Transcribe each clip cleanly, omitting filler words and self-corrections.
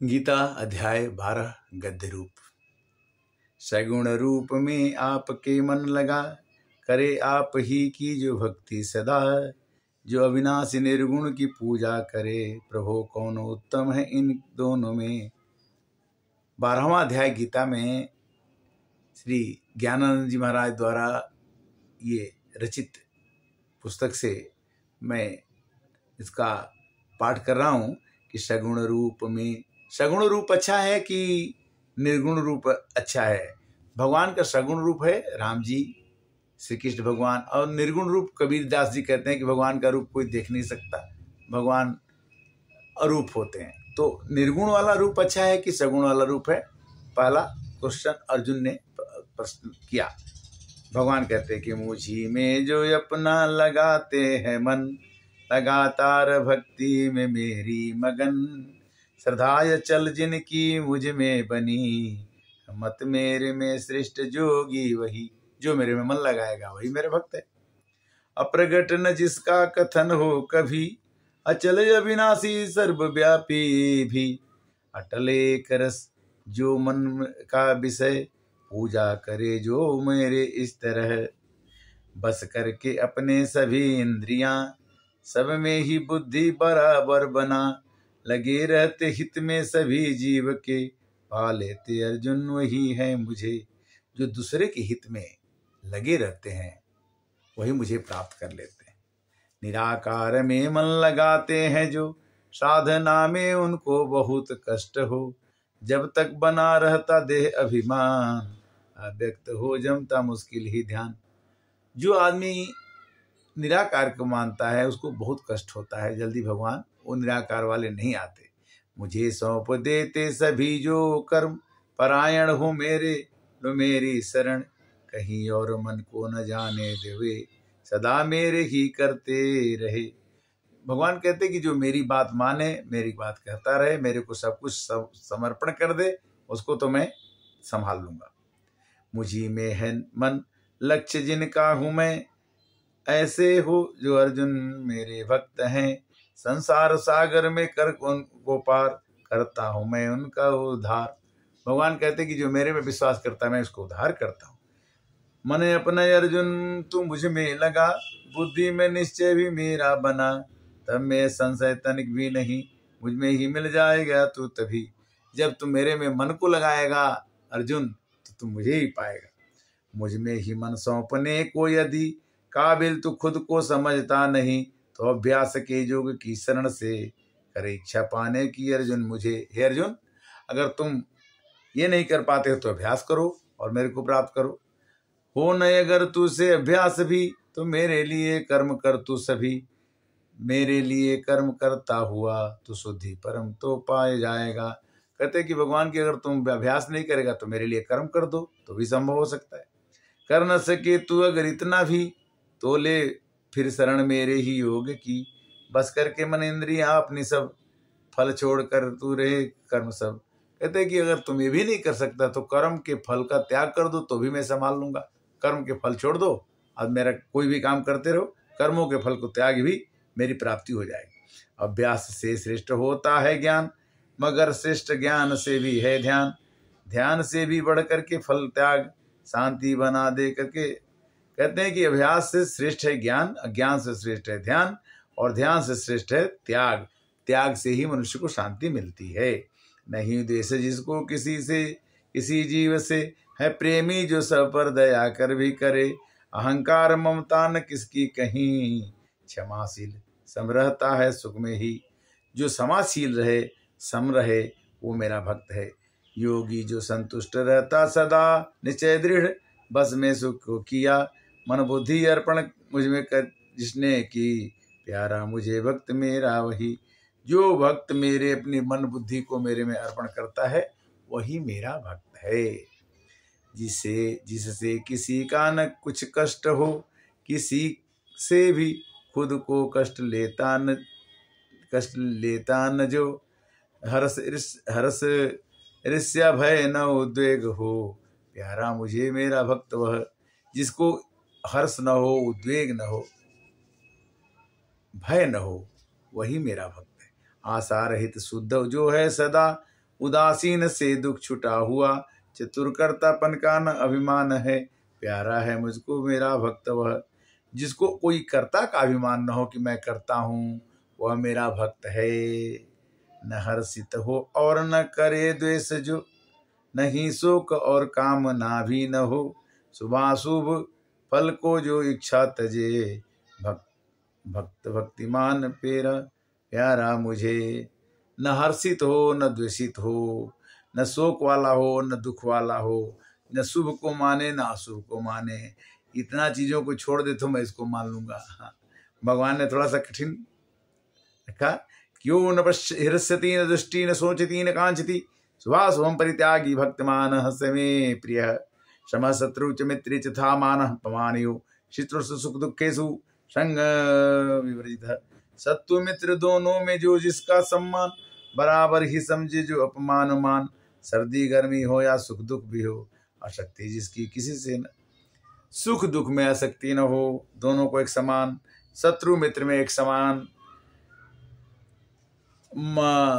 गीता अध्याय 12 गद्य रूप। सगुण रूप में आपके मन लगा, करे आप ही की जो भक्ति सदा। जो अविनाशी निर्गुण की पूजा करे, प्रभु कौन उत्तम है इन दोनों में। 12वां अध्याय गीता में श्री ज्ञानानंद जी महाराज द्वारा ये रचित पुस्तक से मैं इसका पाठ कर रहा हूँ कि सगुण रूप में, सगुण रूप अच्छा है कि निर्गुण रूप अच्छा है। भगवान का सगुण रूप है राम जी, श्री कृष्ण भगवान, और निर्गुण रूप कबीर दास जी कहते हैं कि भगवान का रूप कोई देख नहीं सकता, भगवान अरूप होते हैं। तो निर्गुण वाला रूप अच्छा है कि सगुण वाला रूप है, पहला क्वेश्चन अर्जुन ने प्रश्न किया। भगवान कहते हैं कि मुझी में जो अपना लगाते हैं मन, लगातार भक्ति में मेरी मगन। श्रद्धाय चल जिनकी मुझ में बनी, मत मेरे में श्रेष्ठ जोगी वही। जो मेरे में मन लगाएगा वही मेरा भक्त है। अप्रगट न जिसका कथन हो कभी, अचल अविनाशी सर्वव्यापी भी। अटले करस जो मन का विषय, पूजा करे जो मेरे इस तरह। बस करके अपने सभी इंद्रियां, सब में ही बुद्धि बराबर बना। लगे रहते हित में सभी जीव के, पा लेते अर्जुन वही है मुझे। जो दूसरे के हित में लगे रहते हैं वही मुझे प्राप्त कर लेते हैं। निराकार में मन लगाते हैं जो, साधना में उनको बहुत कष्ट हो। जब तक बना रहता देह अभिमान, अव्यक्त हो जमता मुश्किल ही ध्यान। जो आदमी निराकार को मानता है उसको बहुत कष्ट होता है, जल्दी भगवान वो निराकार वाले नहीं आते। मुझे सौंप देते सभी जो कर्म, परायण हो मेरे लो मेरी शरण। कहीं और मन को न जाने देवे, सदा मेरे ही करते रहे। भगवान कहते कि जो मेरी बात माने, मेरी बात कहता रहे, मेरे को सब कुछ समर्पण कर दे, उसको तो मैं संभाल लूंगा। मुझी में है मन लक्ष्य जिनका हूं मैं, ऐसे हो जो अर्जुन मेरे भक्त हैं। संसार सागर में कर उनको पार, करता हूं मैं उनका उद्धार। भगवान कहते कि जो मेरे में विश्वास करता है मैं उसको उद्धार करता हूं। मन अपना अर्जुन तू मुझ में लगा, बुद्धि में निश्चय भी मेरा बना। तब मैं संशय तनिक भी नहीं, मुझ में ही मिल जाएगा तू तभी। जब तू मेरे में मन को लगाएगा अर्जुन, तो तू मुझे ही पाएगा। मुझ में ही मन सौंपने को यदि काबिल तू खुद को समझता नहीं, तो अभ्यास के योग की शरण से करे इच्छा पाने की अर्जुन मुझे। हे अर्जुन, अगर तुम ये नहीं कर पाते हो तो अभ्यास करो और मेरे को प्राप्त करो। हो न अगर तू से अभ्यास भी, तो मेरे लिए कर्म कर तू सभी। मेरे लिए कर्म करता हुआ तू शुद्धि परम तो पाए जाएगा। कहते कि भगवान की अगर तुम अभ्यास नहीं करेगा तो मेरे लिए कर्म कर दो तो भी संभव हो सकता है। कर न सके तू अगर इतना भी, तो ले फिर शरण मेरे ही योग की। बस करके मन इंद्रियां अपनी सब, फल छोड़ कर तू रहे कर्म सब। कहते कि अगर तुम ये भी नहीं कर सकता तो कर्म के फल का त्याग कर दो तो भी मैं संभाल लूंगा। कर्म के फल छोड़ दो, अब मेरा कोई भी काम करते रहो, कर्मों के फल को त्याग भी मेरी प्राप्ति हो जाएगी। अभ्यास से श्रेष्ठ होता है ज्ञान, मगर श्रेष्ठ ज्ञान से भी है ध्यान। ध्यान से भी बढ़ करके फल त्याग, शांति बना दे करके। कहते हैं कि अभ्यास से श्रेष्ठ है ज्ञान, अज्ञान से श्रेष्ठ है ध्यान, और ध्यान से श्रेष्ठ है त्याग। त्याग से ही मनुष्य को शांति मिलती है। नहीं द्वेष जिसको किसी से, किसी जीव से, है प्रेमी जो सब पर दया कर भी करे। अहंकार ममता न किसकी कहीं, क्षमाशील सम रहता है सुख में ही। जो क्षमाशील रहे, सम रहे, वो मेरा भक्त है। योगी जो संतुष्ट रहता सदा, निश्चय दृढ़ बस में सुख को किया। मन बुद्धि अर्पण मुझ में कर जिसने की, प्यारा मुझे भक्त मेरा वही। जो भक्त मेरे अपनी मन बुद्धि को मेरे में अर्पण करता है वही मेरा भक्त है। जिससे किसी का न कुछ कष्ट हो, किसी से भी खुद को कष्ट लेता न जो। हर्ष ईर्ष्या भय न उद्वेग हो, प्यारा मुझे मेरा भक्त वह। जिसको हर्ष न हो, उद्वेग न हो, भय न हो, वही मेरा भक्त है। आशा रहित शुद्ध जो है सदा, उदासीन से दुख छुटा हुआ, चतुर कर्तापन का न अभिमान है। प्यारा है मुझको मेरा भक्त वह, जिसको कोई कर्ता का अभिमान न हो कि मैं करता हूँ, वह मेरा भक्त है। न हर्षित हो और न करे द्वेष जो, नहीं शोक और कामना भी न हो। शुभाशुभ फल को जो इच्छा तजे, भक्त भक्तिमान प्यारा मुझे। न हर्षित हो न द्वेषित हो, न शोक वाला हो न दुख वाला हो, न शुभ को माने न अशुभ को माने। इतना चीजों को छोड़ दे तो मैं इसको मान लूंगा। भगवान ने थोड़ा सा कठिन रखा। क्यों न हृष्यति न दृष्टि न सोचती न कांचती, शुभाशुभम परित्यागी भक्तमान हस्य मे प्रिय। क्षमा शत्रु च मित्रे च था मान पमानयो, शत्रु सुख दुखेषु संग विवर्जितः। शत्रु मित्र दोनों में जो जिसका सम्मान, बराबर ही समझे जो अपमान मान। सर्दी गर्मी हो या सुख दुख भी हो, आसक्ति जिसकी किसी से न, सुख दुख में आसक्ति न हो, दोनों को एक समान। शत्रु मित्र में एक समान,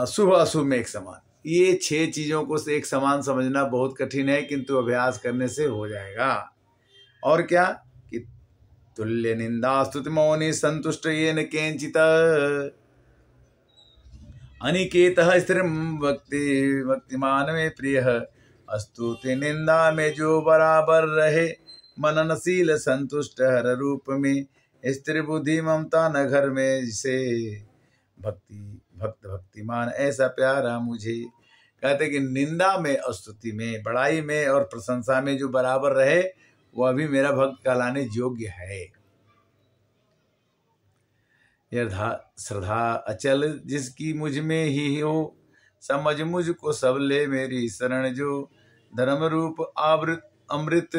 शुभ अशुभ में एक समान। ये 6 चीजों को से एक समान समझना बहुत कठिन है, किंतु अभ्यास करने से हो जाएगा। और क्या कि तुल्य निंदा स्तुति मौनि संतुष्ट ये न केंचित, अनिकेतः स्थिर भक्तिमान में प्रिय। स्तुति निंदा में जो बराबर रहे, मननशील संतुष्ट हर रूप में। स्थिर बुद्धि ममता न घर में जिसे, भक्त भक्तिमान ऐसा प्यारा मुझे। कहते कि निंदा में और स्तुति में, बड़ाई में और प्रशंसा में जो बराबर रहे, वह भी मेरा भक्त कहलाने योग्य है। श्रद्धा अचल जिसकी मुझ में ही हो, समझ मुझको सब ले मेरी शरण जो। धर्म रूप अमृत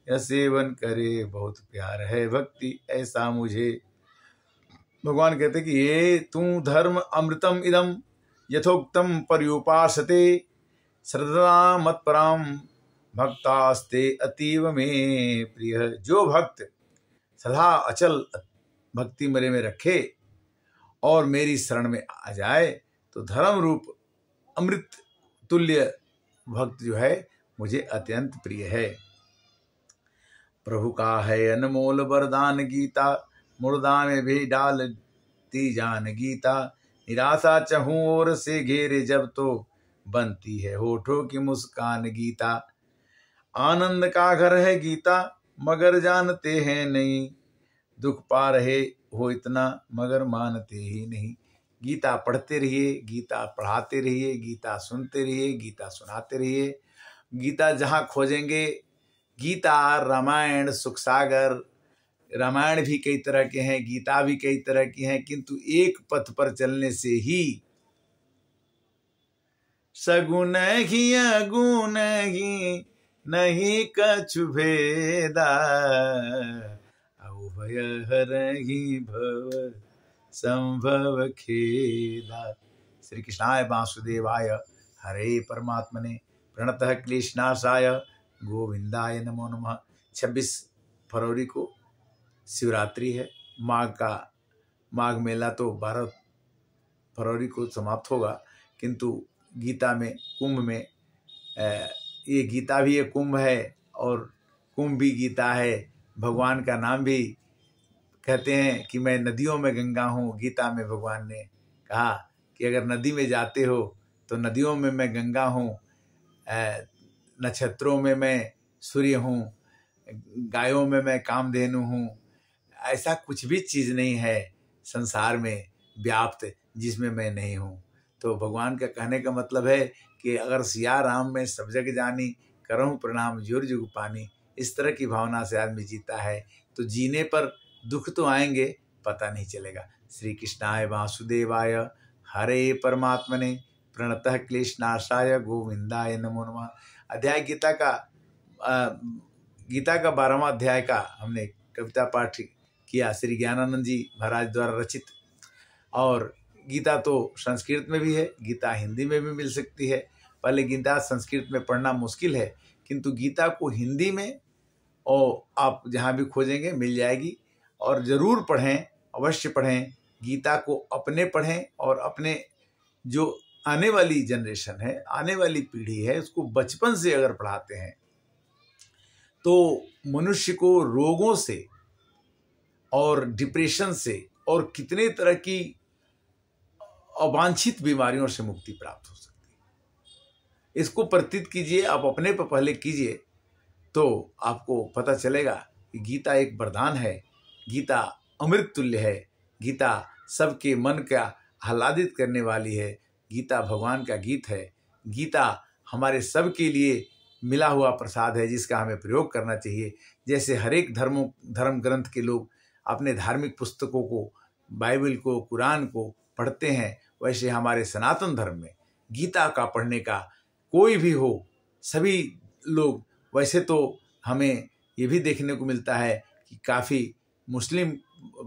या सेवन करे, बहुत प्यार है भक्ति ऐसा मुझे। भगवान कहते कि ये तू धर्म अमृतम इदम यथोक्तम पर्युपासते, श्रद्धा मत्पराम भक्तास्ते अतीव में प्रिय। जो भक्त सदा अचल भक्ति मेरे में रखे और मेरी शरण में आ जाए, तो धर्म रूप अमृत तुल्य भक्त जो है मुझे अत्यंत प्रिय है। प्रभु का है अनमोल वरदान गीता, मुर्दा में भी डालती जान गीता। निराशा चहूं ओर से घेरे जब, तो बनती है होठों की मुस्कान गीता। आनंद का घर है गीता, मगर जानते हैं नहीं। दुख पा रहे हो इतना, मगर मानते ही नहीं। गीता पढ़ते रहिए, गीता पढ़ाते रहिए, गीता सुनते रहिए, गीता सुनाते रहिए। गीता जहाँ खोजेंगे, गीता रामायण सुख सागर, रामायण भी कई तरह के हैं, गीता भी कई तरह की हैं, किंतु एक पथ पर चलने से ही सगुन ही अगुन ही नहीं कछु भेदा, अभय हरहि भव संभव खेदा। श्री कृष्णाय वासुदेवाय हरे परमात्मने प्रणतः क्लेशनाशाय गोविंदाय नमो नमः। 26 फरवरी को शिवरात्रि है। माघ मेला तो 12 फरवरी को समाप्त होगा, किंतु गीता में कुंभ में ये गीता भी एक कुंभ है और कुंभ भी गीता है। भगवान का नाम भी कहते हैं कि मैं नदियों में गंगा हूँ। गीता में भगवान ने कहा कि अगर नदी में जाते हो तो नदियों में मैं गंगा हूँ, नक्षत्रों में मैं सूर्य हूँ, गायों में मैं कामधेनु हूँ। ऐसा कुछ भी चीज़ नहीं है संसार में व्याप्त जिसमें मैं नहीं हूँ। तो भगवान का कहने का मतलब है कि अगर सिया राम में सब जग जानी, करहूँ प्रणाम जुग जुग पानी। इस तरह की भावना से आदमी जीता है तो जीने पर दुख तो आएंगे, पता नहीं चलेगा। श्री कृष्णाय वासुदेवाय हरे परमात्मने प्रणतः क्लेशनाशाय गोविंदाय नमो नमः। अध्याय गीता का 12वां अध्याय का हमने कविता पाठ किया, श्री ज्ञानानंद जी महाराज द्वारा रचित। और गीता तो संस्कृत में भी है, गीता हिंदी में भी मिल सकती है। पहले गीता संस्कृत में पढ़ना मुश्किल है, किंतु गीता को हिंदी में और आप जहाँ भी खोजेंगे मिल जाएगी। और ज़रूर पढ़ें, अवश्य पढ़ें। गीता को अपने पढ़ें और अपने जो आने वाली जनरेशन है, आने वाली पीढ़ी है, उसको बचपन से अगर पढ़ाते हैं तो मनुष्य को रोगों से और डिप्रेशन से और कितने तरह की अवांछित बीमारियों से मुक्ति प्राप्त हो सकती है। इसको प्रतीत कीजिए, आप अपने पर पहले कीजिए तो आपको पता चलेगा कि गीता एक वरदान है, गीता अमृत तुल्य है, गीता सबके मन का आह्लादित करने वाली है, गीता भगवान का गीत है, गीता हमारे सब के लिए मिला हुआ प्रसाद है जिसका हमें प्रयोग करना चाहिए। जैसे हर एक धर्म ग्रंथ के लोग अपने धार्मिक पुस्तकों को, बाइबल को, कुरान को पढ़ते हैं, वैसे हमारे सनातन धर्म में गीता का पढ़ने का कोई भी हो, सभी लोग, वैसे तो हमें ये भी देखने को मिलता है कि काफ़ी मुस्लिम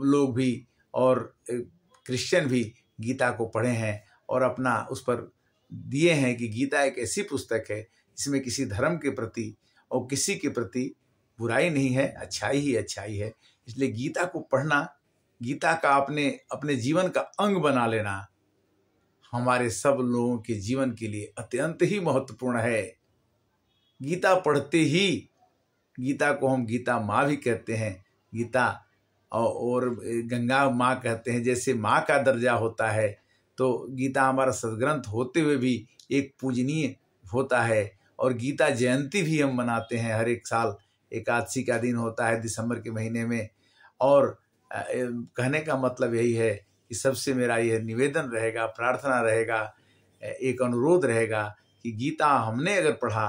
लोग भी और क्रिश्चियन भी गीता को पढ़े हैं और अपना उस पर दिए हैं कि गीता एक ऐसी पुस्तक है जिसमें किसी धर्म के प्रति और किसी के प्रति बुराई नहीं है, अच्छाई ही अच्छाई है। इसलिए गीता को पढ़ना, गीता का अपने जीवन का अंग बना लेना हमारे सब लोगों के जीवन के लिए अत्यंत ही महत्वपूर्ण है। गीता पढ़ते ही, गीता को हम गीता माँ भी कहते हैं, गीता और गंगा माँ कहते हैं। जैसे माँ का दर्जा होता है तो गीता हमारा सदग्रंथ होते हुए भी एक पूजनीय होता है। और गीता जयंती भी हम मनाते हैं, हर एक साल एकादशी का दिन होता है दिसंबर के महीने में। और कहने का मतलब यही है कि सबसे मेरा यह निवेदन रहेगा, प्रार्थना रहेगा, एक अनुरोध रहेगा कि गीता हमने अगर पढ़ा,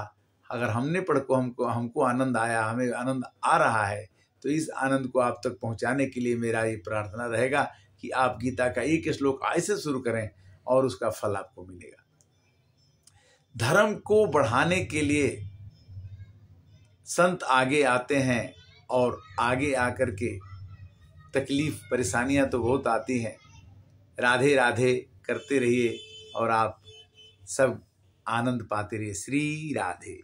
अगर हमने पढ़ को हमको आनंद आया, हमें आनंद आ रहा है, तो इस आनंद को आप तक पहुंचाने के लिए मेरा ये प्रार्थना रहेगा कि आप गीता का एक श्लोक ऐसे शुरू करें और उसका फल आपको मिलेगा। धर्म को बढ़ाने के लिए संत आगे आते हैं और आगे आकर के तकलीफ परेशानियां तो बहुत आती हैं, राधे राधे करते रहिए और आप सब आनंद पाते रहिए। श्री राधे।